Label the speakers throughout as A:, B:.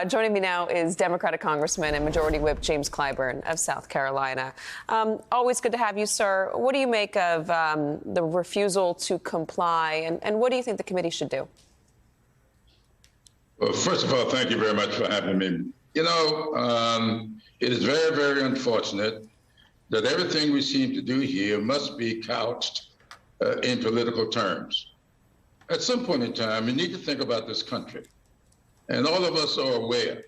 A: Joining me now is Democratic Congressman and Majority Whip James Clyburn of South Carolina. Always good to have you, sir. What do you make of the refusal to comply, and what do you think the committee should do?
B: Well, first of all, thank you very much for having me. You know, it is very, very unfortunate that everything we seem to do here must be couched in political terms. At some point in time, we need to think about this country. And all of us are aware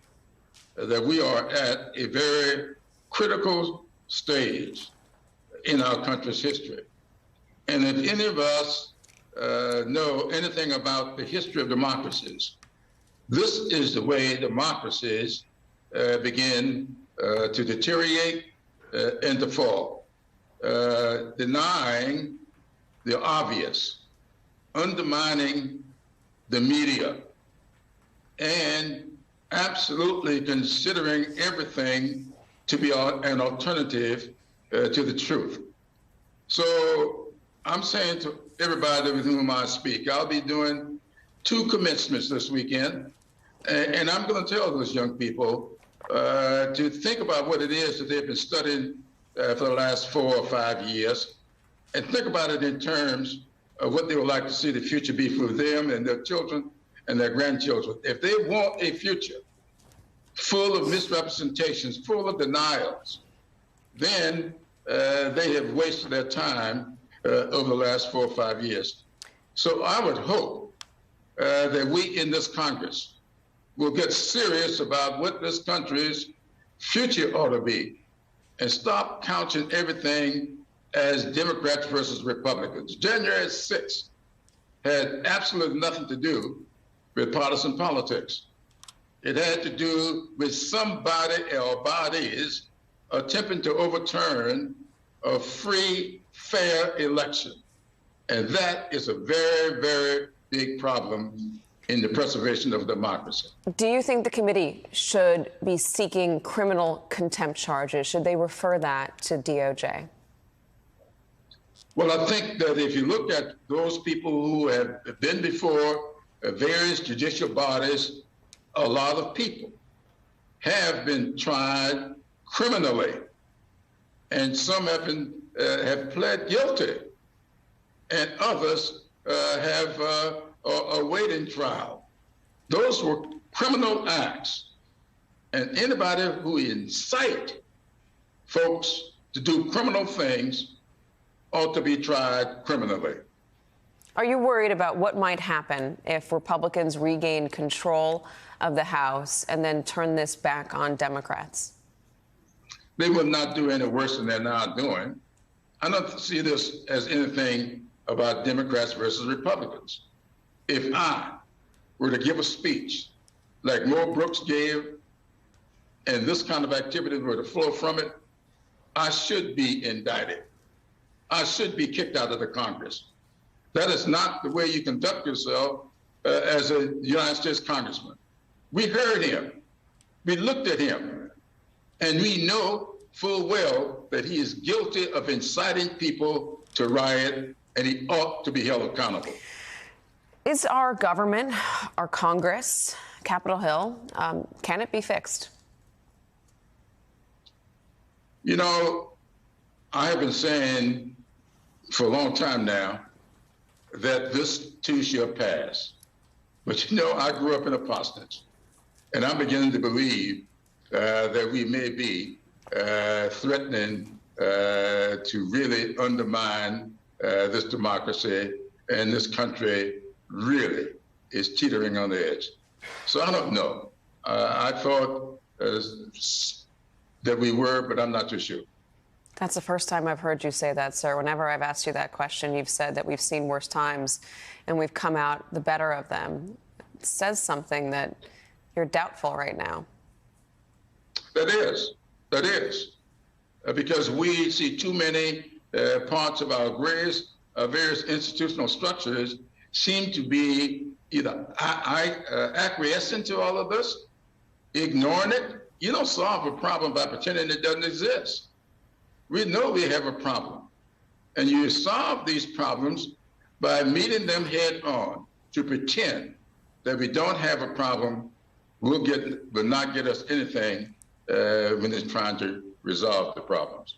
B: that we are at a very critical stage in our country's history. And if any of us know anything about the history of democracies, this is the way democracies begin to deteriorate and to fall, denying the obvious, undermining the media, and absolutely considering everything to be an alternative to the truth. So I'm saying to everybody with whom I speak, I'll be doing 2 commencements this weekend, and I'm going to tell those young people to think about what it is that they've been studying for the last 4 or 5 years, and think about it in terms of what they would like to see the future be for them and their children and their grandchildren. If they want a future full of misrepresentations, full of denials, then they have wasted their time over the last 4 or 5 years. So I would hope that we in this Congress will get serious about what this country's future ought to be and stop counting everything as Democrats versus Republicans. January 6th had absolutely nothing to do with partisan politics. It had to do with somebody or bodies attempting to overturn a free, fair election. And that is a very, very big problem in the preservation of democracy.
A: Do you think the committee should be seeking criminal contempt charges? Should they refer that to DOJ?
B: Well, I think that if you look at those people who have been before various judicial bodies, a lot of people have been tried criminally, and some have pled guilty, and others have awaiting trial. Those were criminal acts, and anybody who incite folks to do criminal things ought to be tried criminally.
A: Are you worried about what might happen if Republicans regain control of the House and then turn this back on Democrats?
B: They will not do any worse than they're now doing. I don't see this as anything about Democrats versus Republicans. If I were to give a speech like Mo Brooks gave, and this kind of activity were to flow from it, I should be indicted. I should be kicked out of the Congress. That is not the way you conduct yourself as a United States congressman. We heard him, we looked at him, and we know full well that he is guilty of inciting people to riot, and he ought to be held accountable.
A: Is our government, our Congress, Capitol Hill, can it be fixed?
B: You know, I have been saying for a long time now that this too shall pass. But you know, I grew up in a parsonage, and I'm beginning to believe that we may be threatening to really undermine this democracy, and this country really is teetering on the edge. So I don't know. I thought that we were, but I'm not too sure.
A: That's the first time I've heard you say that, sir. Whenever I've asked you that question, you've said that we've seen worse times and we've come out the better of them. It says something that you're doubtful right now.
B: That is. Because we see too many parts of our various institutional structures seem to be either acquiescing to all of this, ignoring it. You don't solve a problem by pretending it doesn't exist. We know we have a problem, and you solve these problems by meeting them head on, to pretend that we don't have a problem will not get us anything when it's trying to resolve the problems.